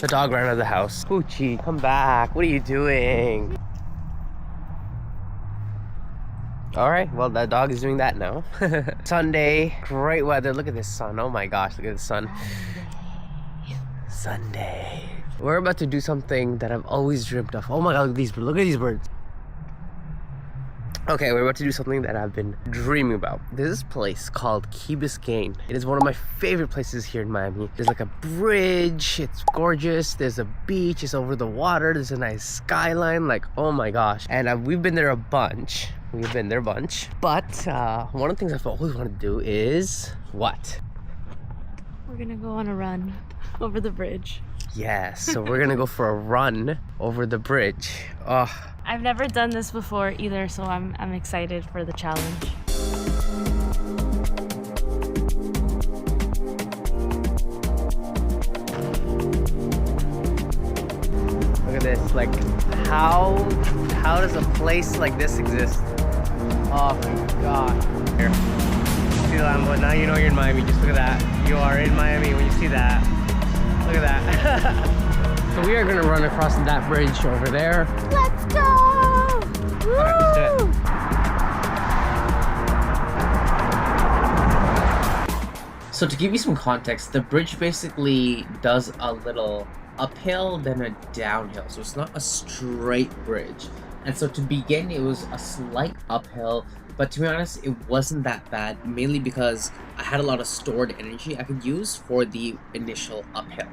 The dog ran out of the house. Poochie, come back. What are you doing? Alright, well, that dog is doing that now. Sunday, great weather. Look at this sun. Oh my gosh, look at the sun. Sunday. We're about to do something that I've always dreamed of. Oh my god, look at these birds. Okay, we're about to do something that I've been dreaming about. There's this place called Biscayne. It is one of my favorite places here in Miami. There's like a bridge, it's gorgeous. There's a beach, it's over the water. There's a nice skyline, like, oh my gosh. And we've been there a bunch. But one of the things I've always wanted to do is what? We're gonna go on a run over the bridge. Yes, so we're gonna go for a run over the bridge. Oh. I've never done this before either, so I'm excited for the challenge. Look at this, like how does a place like this exist? Oh my god. Here. See the Lambo, now you know you're in Miami. Just look at that. You are in Miami when you see that. Look at that. So we are gonna run across that bridge over there. Let's go! Woo! All right, let's do it. So to give you some context, the bridge basically does a little uphill then a downhill. So it's not a straight bridge. And so to begin, it was a slight uphill, but to be honest, it wasn't that bad, mainly because I had a lot of stored energy I could use for the initial uphill.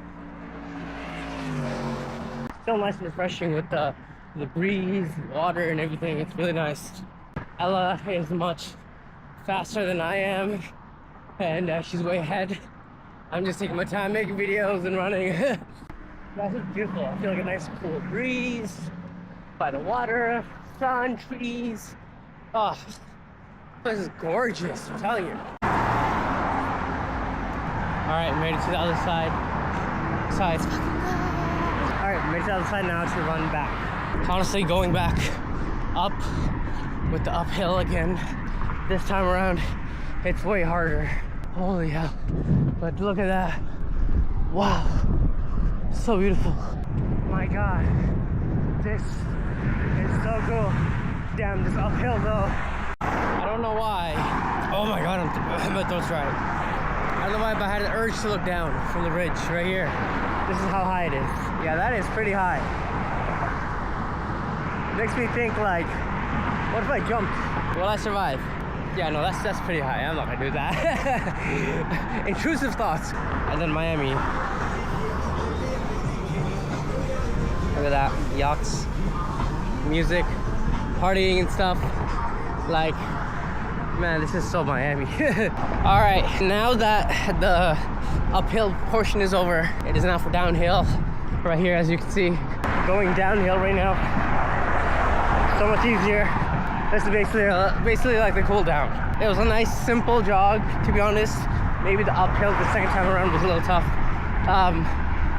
So nice and refreshing with the breeze, water, and everything. It's really nice. Ella is much faster than I am, and she's way ahead. I'm just taking my time making videos and running. That's beautiful. I feel like a nice cool breeze by the water, sun, trees. Oh, this is gorgeous, I'm telling you. Alright, made it to the other side. Alright, made it to the other side now to run back. Honestly, going back up with the uphill again, this time around, it's way harder. Holy hell. But look at that. Wow. So beautiful. My god. This is so cool. Damn, this uphill though. I don't know why. Oh my god, I'm about to try it. I don't know why, but I had an urge to look down from the bridge right here. This is how high it is. Yeah, that is pretty high. Makes me think like, what if I jumped? Will I survive? Yeah, no, that's pretty high. I'm not gonna do that. Intrusive thoughts. And then Miami. Look at that, yachts, music, partying and stuff. Like, man, this is so Miami. All right, now that the uphill portion is over, it is now for downhill. Right here, as you can see, going downhill right now. So much easier. This is basically like the cool down. It was a nice, simple jog, to be honest. Maybe the uphill the second time around was a little tough.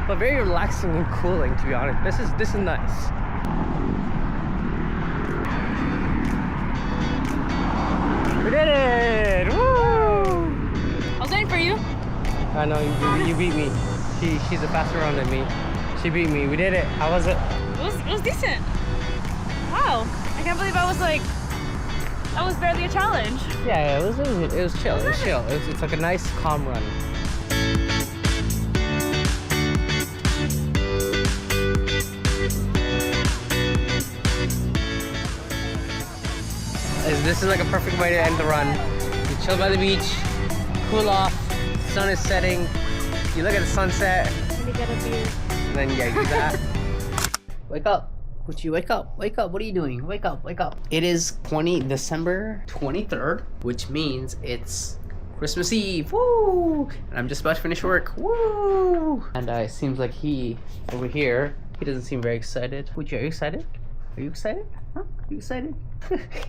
But very relaxing and cooling, to be honest. This is nice. We did it! Woo! I was waiting for you. I know you beat me. She's a faster runner than me. She beat me. We did it. How was it? It was decent. Wow. I can't believe that was barely a challenge. Yeah, it was chill. It was chill. It's like a nice, calm run. This is like a perfect way to end the run. You chill by the beach, cool off, sun is setting, you look at the sunset, Let me get a beer. and then yeah, you do that. Wake up. Gucci, wake up. Wake up. What are you doing? Wake up. Wake up. It is December 23rd, which means it's Christmas Eve. Woo! And I'm just about to finish work. Woo! And it seems like over here, he doesn't seem very excited. Gucci, are you excited? Are you excited? Huh? Are you excited?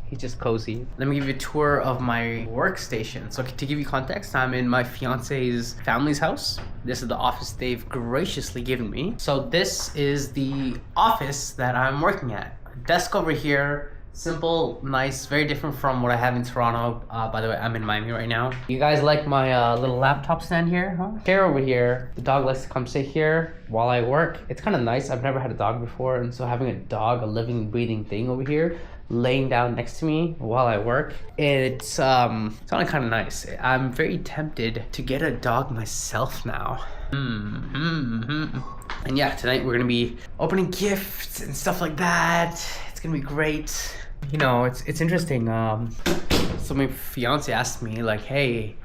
He's just cozy. Let me give you a tour of my workstation. So to give you context, I'm in my fiance's family's house. This is the office they've graciously given me. So this is the office that I'm working at. Desk over here, Simple, nice, very different from what I have in Toronto. By the way, I'm in Miami right now. You guys like my little laptop stand here, huh? Chair over here. The dog likes to come sit here while I work. It's kind of nice. I've never had a dog before, and so having a dog, a living, breathing thing over here, laying down next to me while I work, it's kind of nice. I'm very tempted to get a dog myself now. And yeah, tonight we're gonna be opening gifts and stuff like that. It's gonna be great. You know, it's interesting. So my fiance asked me like, hey,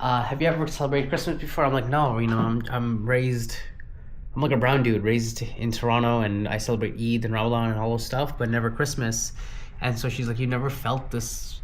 have you ever celebrated Christmas before? I'm like, no, you know, I'm like a brown dude raised in Toronto, and I celebrate Eid and Ramadan and all those stuff, but never Christmas. And so she's like, you never felt this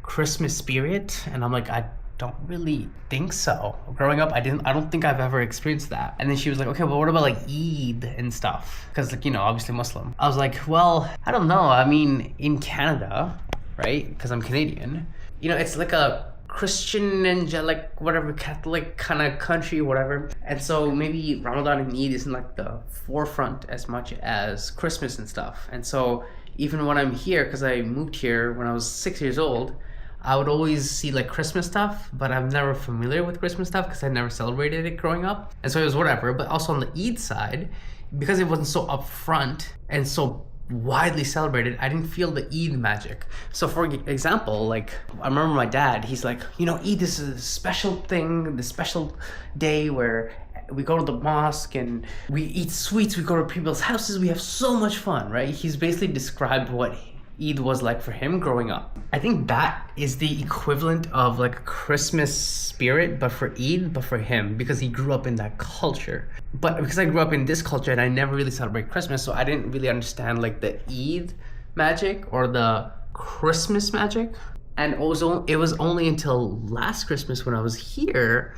Christmas spirit? And I'm like, I don't really think so. Growing up, I don't think I've ever experienced that. And then she was like, okay, well, what about like Eid and stuff? Because like, you know, obviously Muslim. I was like, well, I don't know. I mean, in Canada, right? Because I'm Canadian, you know, it's like a Christian and like whatever Catholic kind of country, whatever. And so maybe Ramadan and Eid isn't like the forefront as much as Christmas and stuff. And so even when I'm here, because I moved here when I was 6 years old, I would always see like Christmas stuff, but I'm never familiar with Christmas stuff because I never celebrated it growing up. And so it was whatever. But also on the Eid side, because it wasn't so upfront and so widely celebrated, I didn't feel the Eid magic. So for example, like I remember my dad, he's like, you know, Eid is a special thing, the special day where we go to the mosque and we eat sweets, we go to people's houses, we have so much fun, right? He's basically described what Eid was like for him growing up. I think that is the equivalent of like a Christmas spirit, but for Eid, but for him, because he grew up in that culture. But because I grew up in this culture and I never really celebrate Christmas, so I didn't really understand like the Eid magic or the Christmas magic. And it was only until last Christmas when I was here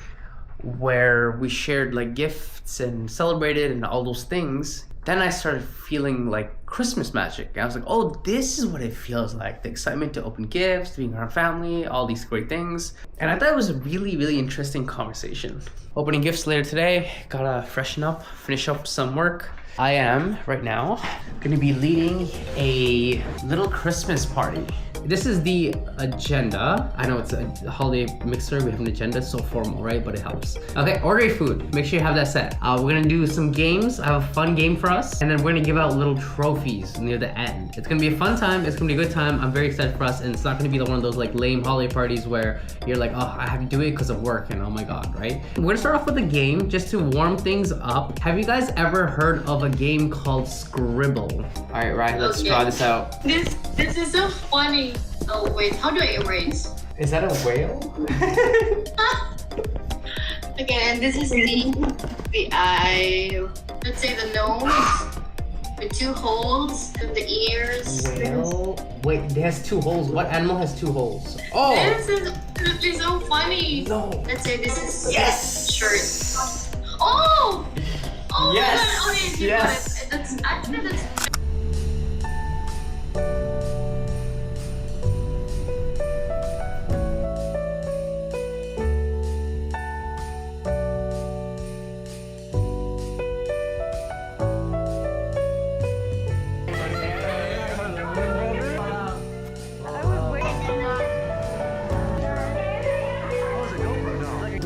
where we shared like gifts and celebrated and all those things. Then I started feeling like Christmas magic. And I was like, oh, this is what it feels like. The excitement to open gifts, being around family, all these great things. And I thought it was a really, really interesting conversation. Opening gifts later today, gotta freshen up, finish up some work. I am, right now, gonna be leading a little Christmas party. This is the agenda. I know it's a holiday mixer. We have an agenda, so formal, right? But it helps. Okay, order your food. Make sure you have that set. We're gonna do some games. I have a fun game for us. And then we're gonna give out little trophies near the end. It's gonna be a fun time. It's gonna be a good time. I'm very excited for us. And it's not gonna be one of those like lame holiday parties where you're like, oh, I have to do it because of work and oh my God, right? We're gonna start off with a game just to warm things up. Have you guys ever heard of a game called Scribble? All right, Ryan, let's draw this out. This is so funny. Oh wait, how do I erase? Is that a whale? Okay, and this is the eye. Let's say the nose with 2 holes and the ears. Whale? Wait, it has 2 holes. What animal has 2 holes? Oh! This is literally so funny. No. Let's say this is Yes! shirt. Oh! Oh Yes! my God. Okay, Yes! that's actually that's.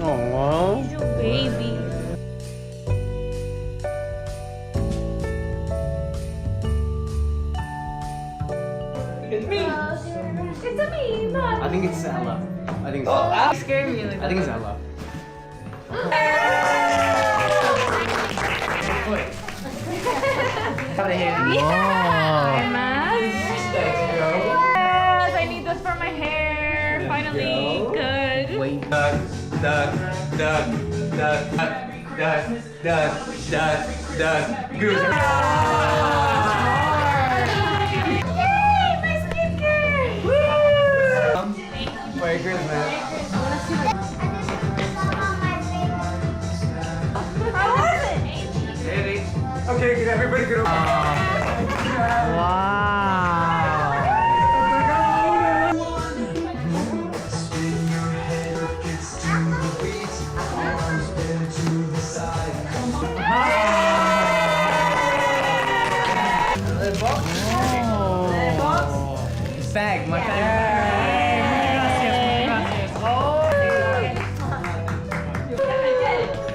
Oh, He's your baby. it's me. It's a me, Mom. I think it's Ella. I think it's Ella. You scared me like I think it's Ella. Hi, Max. Yes, I need this for my hair. Finally, good. Wait. Goose. Yay, my skincare. Woo! Merry Christmas. How was it? Okay, can everybody go? Wow. fag. My fag.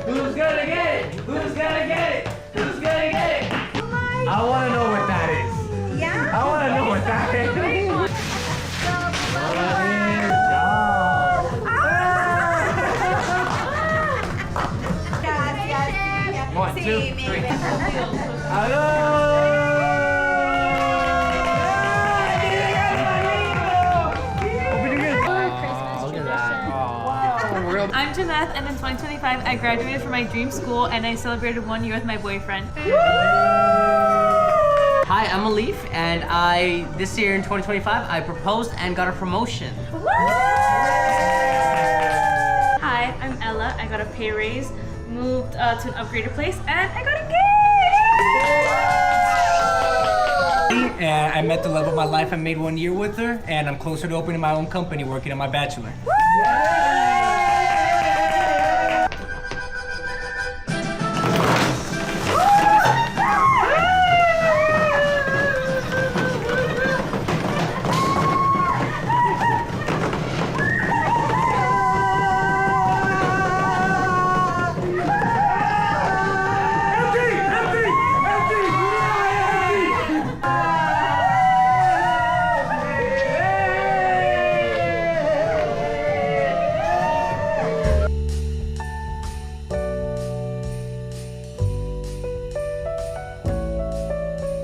Who's gonna get it? Who's gonna get it? Who's gonna get it? I wanna know what that is. Yeah? I wanna know what that is. One, two, three. Hello! I'm Janeth, and in 2025, I graduated from my dream school, and I celebrated 1 year with my boyfriend. Hi, I'm Alif, and this year in 2025, I proposed and got a promotion. Hi, I'm Ella. I got a pay raise, moved to an upgraded place, and I got engaged! And I met the love of my life. I made 1 year with her, and I'm closer to opening my own company, working on my bachelor.